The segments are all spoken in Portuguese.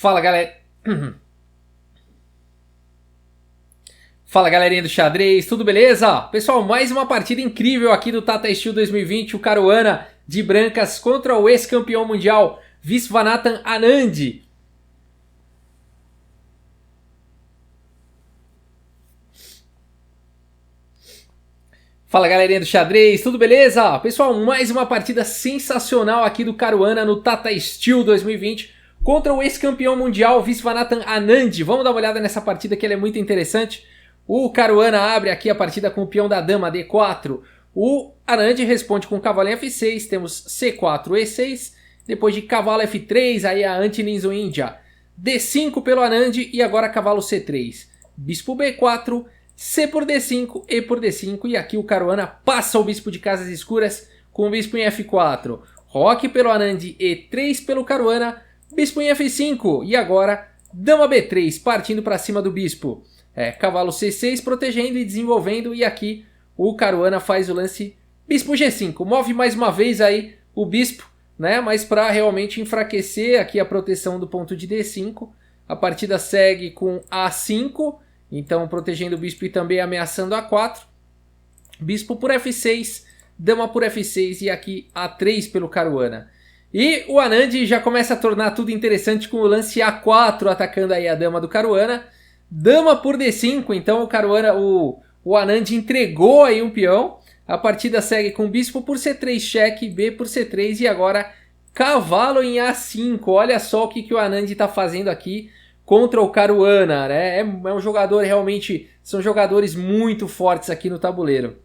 Fala, galera. Fala, galerinha do xadrez, tudo beleza? Pessoal, mais uma partida incrível aqui do Tata Steel 2020, o Caruana de brancas contra o ex-campeão mundial Viswanathan Anand. Fala, galerinha do xadrez, tudo beleza? Pessoal, mais uma partida sensacional aqui do Caruana no Tata Steel 2020 contra o ex-campeão mundial Viswanathan Anand. Vamos dar uma olhada nessa partida que ela é muito interessante. O Caruana abre aqui a partida com o peão da dama D4. O Anand responde com cavalo em F6. Temos C4, E6. Depois de cavalo F3, aí a anti-Ninja Índia. D5 pelo Anand e agora cavalo C3. Bispo B4, C por D5, E por D5. E aqui o Caruana passa o bispo de casas escuras com o bispo em F4. Roque pelo Anand, E3 pelo Caruana. Bispo em F5. E agora dama B3, partindo para cima do bispo. Cavalo C6 protegendo e desenvolvendo, e aqui o Caruana faz o lance bispo G5, move mais uma vez aí o bispo, né? Mas para realmente enfraquecer aqui a proteção do ponto de D5, a partida segue com A5, então protegendo o bispo e também ameaçando A4, bispo por F6, dama por F6 e aqui A3 pelo Caruana. E o Anand já começa a tornar tudo interessante com o lance A4, atacando aí a dama do Caruana. Dama por D5, então o Caruana, o Anand entregou aí um peão. A partida segue com bispo por C3, cheque, B por C3 e agora cavalo em A5. Olha só o que o Anand está fazendo aqui contra o Caruana, né? É um jogador realmente, são jogadores muito fortes aqui no tabuleiro.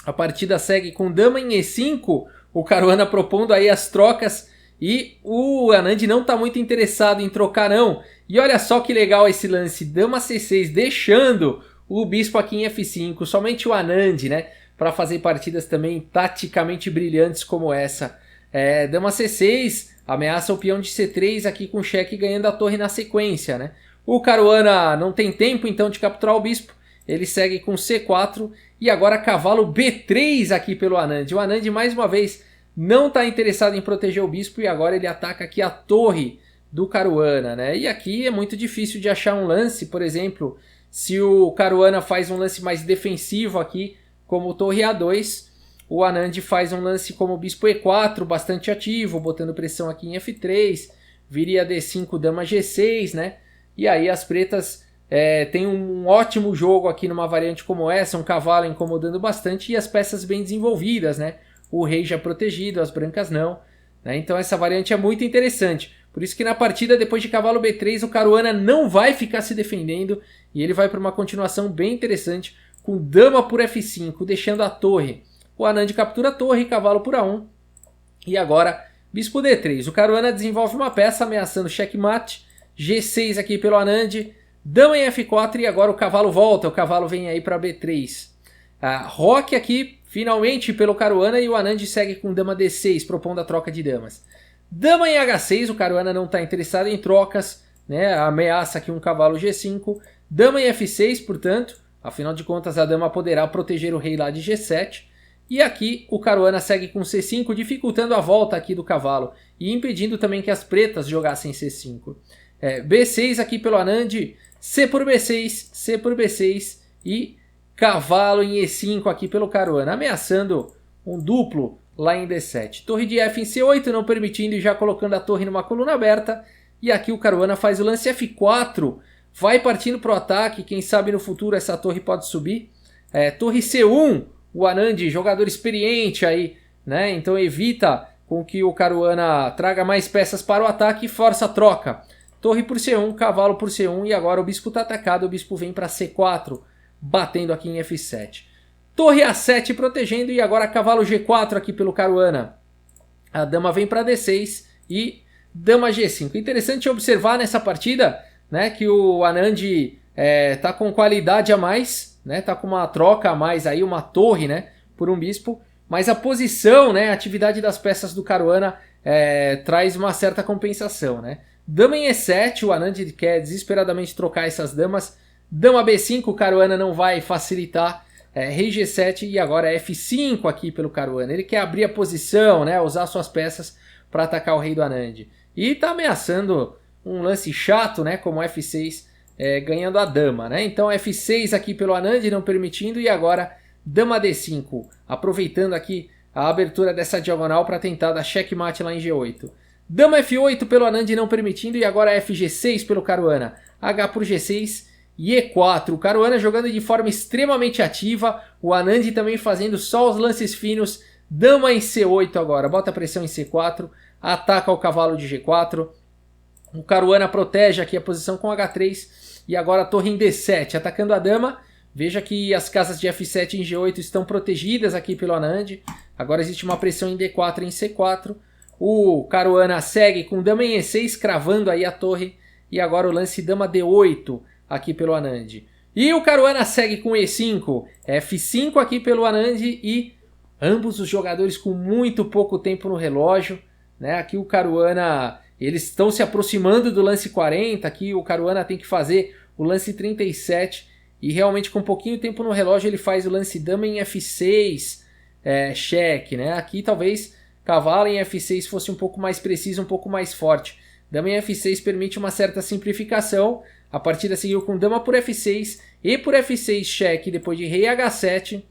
A partida segue com dama em E5, o Caruana propondo aí as trocas. E o Anand não está muito interessado em trocar não. E olha só que legal esse lance. Dama C6 deixando o bispo aqui em F5. Somente o Anand, né? Para fazer partidas também taticamente brilhantes como essa. Dama C6 ameaça o peão de C3 aqui com cheque ganhando a torre na sequência, né? O Caruana não tem tempo então de capturar o bispo. Ele segue com C4 e agora cavalo B3 aqui pelo Anand. O Anand mais uma vez não está interessado em proteger o bispo e agora ele ataca aqui a torre do Caruana, né? E aqui é muito difícil de achar um lance, por exemplo, se o Caruana faz um lance mais defensivo aqui, como torre A2, o Anand faz um lance como bispo E4, bastante ativo, botando pressão aqui em F3, viria D5, dama G6, né? E aí as pretas têm um ótimo jogo aqui numa variante como essa, um cavalo incomodando bastante e as peças bem desenvolvidas, né? O rei já protegido, as brancas não, né? Então essa variante é muito interessante. Por isso que na partida, depois de cavalo B3, o Caruana não vai ficar se defendendo e ele vai para uma continuação bem interessante com dama por F5, deixando a torre. O Anand captura a torre, cavalo por A1 e agora bispo D3. O Caruana desenvolve uma peça ameaçando checkmate, G6 aqui pelo Anand, dama em F4 e agora o cavalo volta, o cavalo vem aí para B3. Roque aqui finalmente pelo Caruana e o Anand segue com dama D6, propondo a troca de damas. Dama em H6, o Caruana não está interessado em trocas, né? Ameaça aqui um cavalo G5. Dama em F6, portanto, afinal de contas a dama poderá proteger o rei lá de G7. E aqui o Caruana segue com C5, dificultando a volta aqui do cavalo e impedindo também que as pretas jogassem C5. B6 aqui pelo Anand, C por B6, C por B6 e cavalo em E5 aqui pelo Caruana, ameaçando um duplo lá em D7. Torre de F em C8, não permitindo e já colocando a torre numa coluna aberta. E aqui o Caruana faz o lance F4, vai partindo para o ataque, quem sabe no futuro essa torre pode subir. Torre C1, o Anand, jogador experiente aí, né? Então evita com que o Caruana traga mais peças para o ataque e força a troca. Torre por C1, cavalo por C1 e agora o bispo está atacado, o bispo vem para C4. Batendo aqui em F7. Torre A7 protegendo e agora cavalo G4 aqui pelo Caruana. A dama vem para D6 e dama G5. Interessante observar nessa partida, né, que o Anand tá com qualidade a mais, né, tá com uma troca a mais aí, uma torre, né, por um bispo, mas a posição, né, a atividade das peças do Caruana traz uma certa compensação, né. Dama em E7, o Anand quer desesperadamente trocar essas damas. Dama B5, o Caruana não vai facilitar, rei G7 e agora F5 aqui pelo Caruana. Ele quer abrir a posição, né, usar suas peças para atacar o rei do Anand. E está ameaçando um lance chato, né, como F6 ganhando a dama, né? Então F6 aqui pelo Anand não permitindo e agora dama D5, aproveitando aqui a abertura dessa diagonal para tentar dar checkmate lá em G8. Dama F8 pelo Anand não permitindo e agora FG6 pelo Caruana. H por G6 e E4. O Caruana jogando de forma extremamente ativa, o Anand também fazendo só os lances finos. Dama em C8 agora, bota pressão em C4, ataca o cavalo de G4. O Caruana protege aqui a posição com H3 e agora a torre em D7, atacando a dama. Veja que as casas de F7 em G8 estão protegidas aqui pelo Anand. Agora existe uma pressão em D4 e em C4. O Caruana segue com dama em E6, cravando aí a torre. E agora o lance dama D8 aqui pelo Anand. E o Caruana segue com E5, F5 aqui pelo Anand e ambos os jogadores com muito pouco tempo no relógio, né? Aqui o Caruana, eles estão se aproximando do lance 40, aqui o Caruana tem que fazer o lance 37 e realmente com pouquinho tempo no relógio ele faz o lance dama em F6, cheque, né? Aqui talvez cavalo em F6 fosse um pouco mais preciso, um pouco mais forte. Dama em F6 permite uma certa simplificação. A partida seguiu com dama por F6 e por F6 cheque depois de rei H7.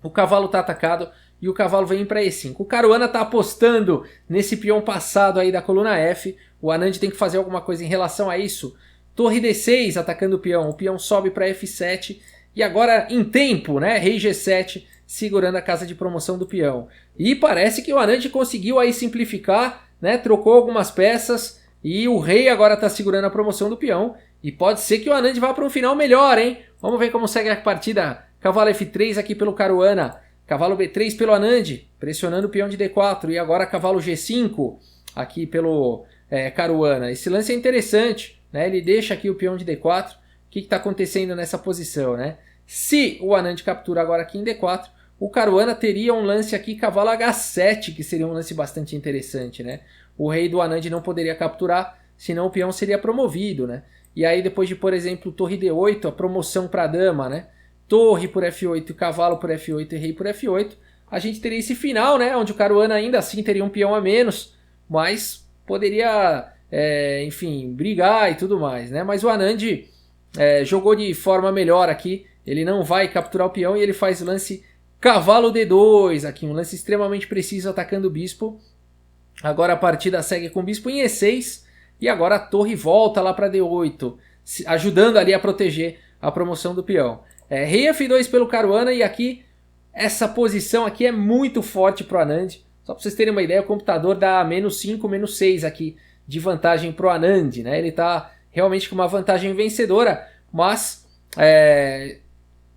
O cavalo está atacado e o cavalo vem para E5. O Caruana está apostando nesse peão passado aí da coluna F. O Anand tem que fazer alguma coisa em relação a isso. Torre D6 atacando o peão sobe para F7 e agora em tempo, né? Rei G7 segurando a casa de promoção do peão. E parece que o Anand conseguiu aí simplificar, né? Trocou algumas peças e o rei agora está segurando a promoção do peão. E pode ser que o Anand vá para um final melhor, hein? Vamos ver como segue a partida. Cavalo F3 aqui pelo Caruana. Cavalo B3 pelo Anand, pressionando o peão de D4. E agora cavalo G5 aqui pelo Caruana. Esse lance é interessante, né? Ele deixa aqui o peão de D4. O que está acontecendo nessa posição, né? Se o Anand captura agora aqui em D4, o Caruana teria um lance aqui cavalo H7, que seria um lance bastante interessante, né? O rei do Anand não poderia capturar, senão o peão seria promovido, né? E aí depois de, por exemplo, torre D8, a promoção para a dama, né? Torre por F8, cavalo por F8 e rei por F8, a gente teria esse final, né? Onde o Caruana ainda assim teria um peão a menos, mas poderia, enfim, brigar e tudo mais, né? Mas o Anand jogou de forma melhor aqui, ele não vai capturar o peão e ele faz o lance cavalo D2 aqui, um lance extremamente preciso atacando o bispo. Agora a partida segue com o bispo em E6 e agora a torre volta lá para D8, ajudando ali a proteger a promoção do peão. Rei F2 pelo Caruana e aqui essa posição aqui é muito forte para o Anand. Só para vocês terem uma ideia, o computador dá -5, -6 aqui de vantagem para o Anand, né? Ele está realmente com uma vantagem vencedora, mas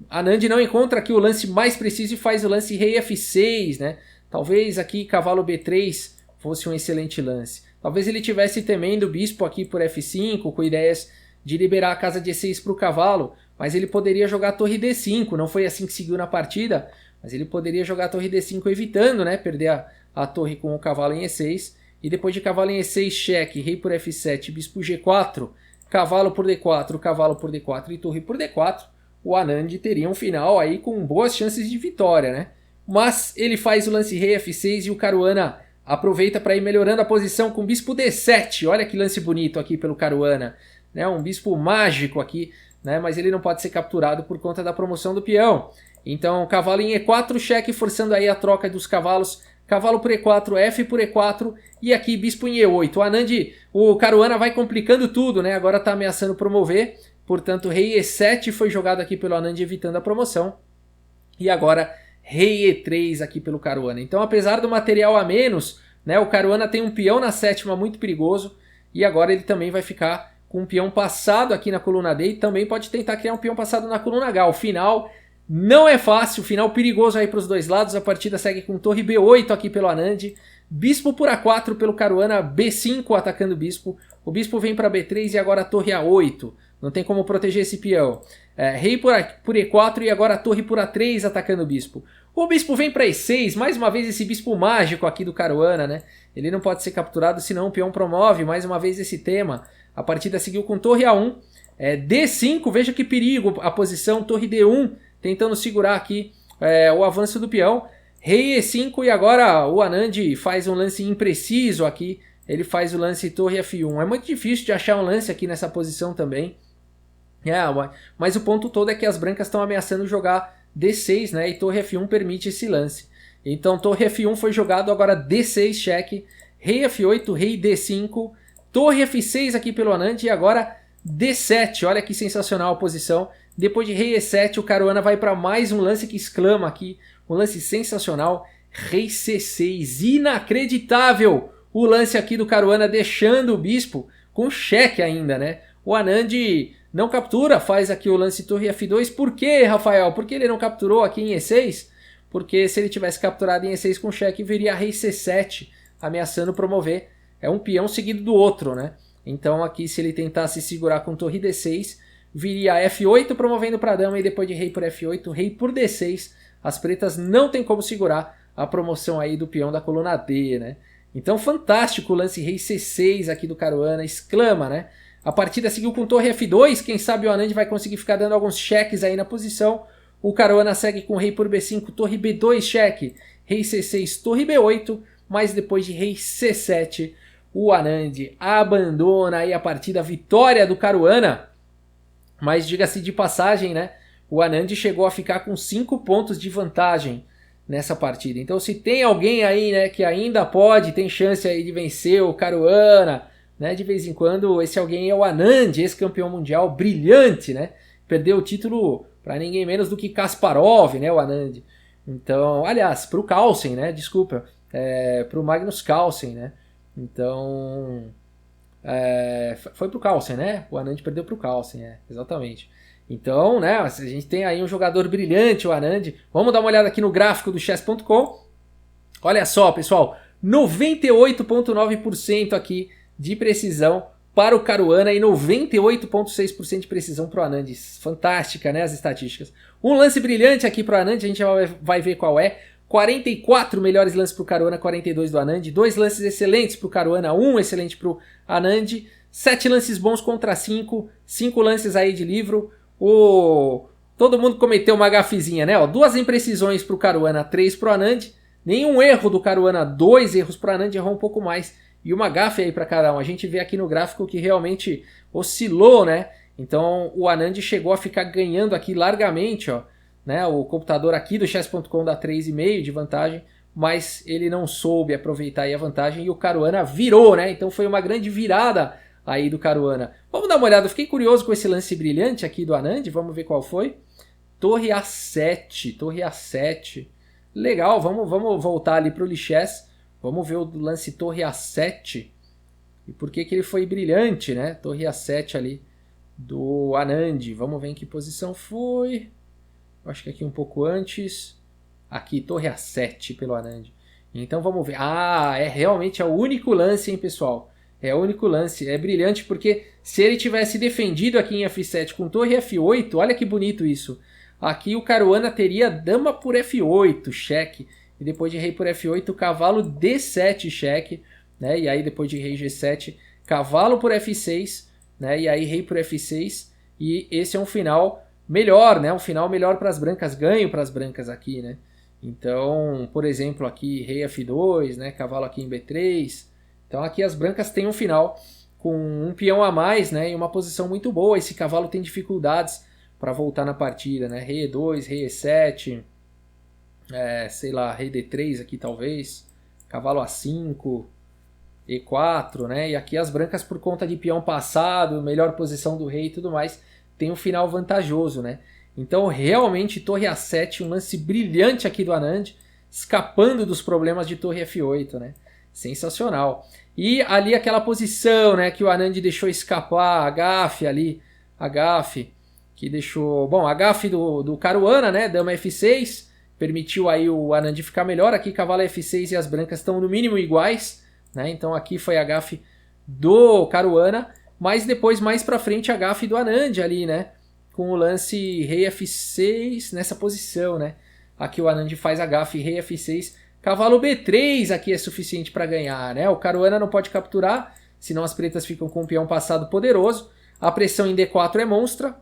Anand não encontra aqui o lance mais preciso e faz o lance rei F6, né? Talvez aqui cavalo B3 fosse um excelente lance. Talvez ele tivesse temendo o bispo aqui por F5, com ideias de liberar a casa de E6 para o cavalo, mas ele poderia jogar torre D5, não foi assim que seguiu na partida, mas ele poderia jogar torre D5 evitando, né, perder a torre com o cavalo em E6, e depois de cavalo em E6, cheque, rei por F7, bispo G4, cavalo por D4, cavalo por D4 e torre por D4, o Anand teria um final aí com boas chances de vitória, né? Mas ele faz o lance rei F6 e o Caruana aproveita para ir melhorando a posição com bispo D7. Olha que lance bonito aqui pelo Caruana, né? Um bispo mágico aqui, né? Mas ele não pode ser capturado por conta da promoção do peão. Então cavalo em E4, cheque, forçando aí a troca dos cavalos. Cavalo por E4, F por E4 e aqui bispo em E8. O Anand, o Caruana vai complicando tudo, né? Agora está ameaçando promover. Portanto, rei E7 foi jogado aqui pelo Anand, evitando a promoção. E agora rei E3 aqui pelo Caruana. Então, apesar do material a menos, né, o Caruana tem um peão na sétima muito perigoso. E agora ele também vai ficar com um peão passado aqui na coluna D. E também pode tentar criar um peão passado na coluna H. O final não é fácil, final perigoso aí para os dois lados. A partida segue com torre B8 aqui pelo Anand. Bispo por A4 pelo Caruana, B5 atacando o bispo. O bispo vem para B3 e agora a torre A8. Não tem como proteger esse peão. Rei por E4 e agora a torre por A3 atacando o bispo. O bispo vem para E6, mais uma vez esse bispo mágico aqui do Caruana, né? Ele não pode ser capturado, senão o peão promove mais uma vez esse tema. A partida seguiu com torre A1. D5, veja que perigo a posição, torre D1, tentando segurar aqui o avanço do peão. Rei E5 e agora o Anand faz um lance impreciso aqui, ele faz o lance torre F1. É muito difícil de achar um lance aqui nessa posição também. Mas o ponto todo é que as brancas estão ameaçando jogar D6, né? E torre F1 permite esse lance. Então torre F1 foi jogado, agora D6 cheque, rei F8, rei D5, torre F6 aqui pelo Anand e agora D7. Olha que sensacional a posição. Depois de rei E7, o Caruana vai para mais um lance que exclama aqui, um lance sensacional, rei C6. Inacreditável o lance aqui do Caruana, deixando o bispo com cheque ainda, né? O Anand não captura, faz aqui o lance torre F2. Por quê, Rafael? Por que ele não capturou aqui em E6? Porque se ele tivesse capturado em E6 com cheque, viria rei C7, ameaçando promover. É um peão seguido do outro, né? Então aqui, se ele tentasse segurar com torre D6, viria F8 promovendo para a dama e depois de rei por F8, rei por D6. As pretas não tem como segurar a promoção aí do peão da coluna D, né? Então fantástico o lance rei C6 aqui do Caruana, exclama, né? A partida seguiu com torre F2, quem sabe o Anand vai conseguir ficar dando alguns cheques aí na posição. O Caruana segue com rei por B5, torre B2 cheque, rei C6, torre B8, mas depois de rei C7, o Anand abandona aí a partida, vitória do Caruana. Mas diga-se de passagem, né? O Anand chegou a ficar com 5 pontos de vantagem nessa partida. Então se tem alguém aí, né, que ainda tem chance aí de vencer o Caruana, né, de vez em quando, esse alguém é o Anand, ex-campeão mundial brilhante, né? Perdeu o título para ninguém menos do que Kasparov, né, o Anand. Então, aliás, para o Carlsen, né, desculpa, para o Magnus Carlsen, né? Então, foi para o Carlsen, né? O Anand perdeu para o Carlsen, exatamente. Então, né, a gente tem aí um jogador brilhante, o Anand. Vamos dar uma olhada aqui no gráfico do chess.com. Olha só, pessoal, 98,9% aqui de precisão para o Caruana e 98,6% de precisão para o Anand. Fantástica, né, as estatísticas. Um lance brilhante aqui para o Anand, a gente vai ver qual é. 44 melhores lances para o Caruana, 42 do Anand. 2 lances excelentes para o Caruana, 1 excelente para o Anand. 7 lances bons contra 5. 5 lances aí de livro. Todo mundo cometeu uma gafezinha, né? 2 imprecisões para o Caruana, 3 para o Anand. Nenhum erro do Caruana, 2 erros para o Anand, errou um pouco mais. E uma gafe aí para cada um. A gente vê aqui no gráfico que realmente oscilou, né? Então o Anand chegou a ficar ganhando aqui largamente, ó. Né? O computador aqui do chess.com dá 3,5 de vantagem, mas ele não soube aproveitar aí a vantagem e o Caruana virou, né? Então foi uma grande virada aí do Caruana. Vamos dar uma olhada, eu fiquei curioso com esse lance brilhante aqui do Anand, vamos ver qual foi. Torre A7, torre A7. Legal, vamos voltar ali para o Lichess, vamos ver o lance torre A7 e por que ele foi brilhante, né? Torre A7 ali do Anand, vamos ver em que posição foi. Acho que aqui um pouco antes. Aqui, torre A7 pelo Anand. Então vamos ver. Realmente é o único lance, hein, pessoal? É o único lance. É brilhante porque se ele tivesse defendido aqui em F7 com torre F8, olha que bonito isso. Aqui o Caruana teria dama por F8, cheque. E depois de rei por F8, cavalo D7, cheque. Né? E aí depois de rei G7, cavalo por F6. Né? E aí rei por F6. E esse é um final melhor, né? Um final melhor para as brancas, ganho para as brancas aqui, né? Então, por exemplo, aqui rei F2, né? Cavalo aqui em B3. Então aqui as brancas têm um final com um peão a mais, né? E uma posição muito boa. Esse cavalo tem dificuldades para voltar na partida, né? Rei E2, rei E7, sei lá, rei D3 aqui talvez, cavalo A5, E4, né? E aqui as brancas, por conta de peão passado, melhor posição do rei e tudo mais, tem um final vantajoso, né? Então realmente torre A7, um lance brilhante aqui do Anand, escapando dos problemas de torre F8, né? Sensacional. E ali aquela posição, né, que o Anand deixou escapar, a gafe ali, a gafe que deixou, bom, a gafe do Caruana, né, dama F6, permitiu aí o Anand ficar melhor. Aqui cavalo F6 e as brancas estão no mínimo iguais, né? Então aqui foi a gafe do Caruana. Mas depois, mais pra frente, a gafe do Anand ali, né? Com o lance rei F6 nessa posição, né? Aqui o Anand faz a gafe rei F6. Cavalo B3 aqui é suficiente para ganhar, né? O Caruana não pode capturar, senão as pretas ficam com um peão passado poderoso. A pressão em D4 é monstra.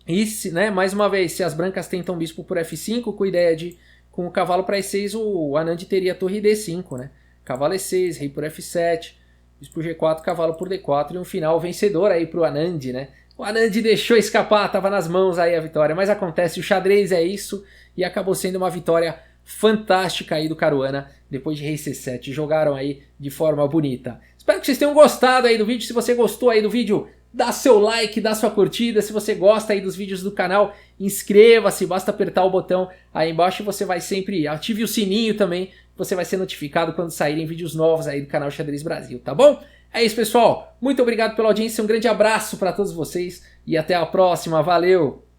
E, né, mais uma vez, se as brancas tentam bispo por F5, com a ideia de, com o cavalo para E6, o Anand teria torre D5, né? Cavalo E6, rei por F7... Bis por G4, cavalo por D4 e um final vencedor aí pro Anand, né? O Anand deixou escapar, tava nas mãos aí a vitória, mas acontece, o xadrez é isso e acabou sendo uma vitória fantástica aí do Caruana, depois de rei C7, jogaram aí de forma bonita. Espero que vocês tenham gostado aí do vídeo, se você gostou aí do vídeo, dá seu like, dá sua curtida, se você gosta aí dos vídeos do canal, inscreva-se, basta apertar o botão aí embaixo e você vai sempre, ative o sininho também, você vai ser notificado quando saírem vídeos novos aí do canal Xadrez Brasil, tá bom? É isso, pessoal, muito obrigado pela audiência, um grande abraço para todos vocês e até a próxima, valeu!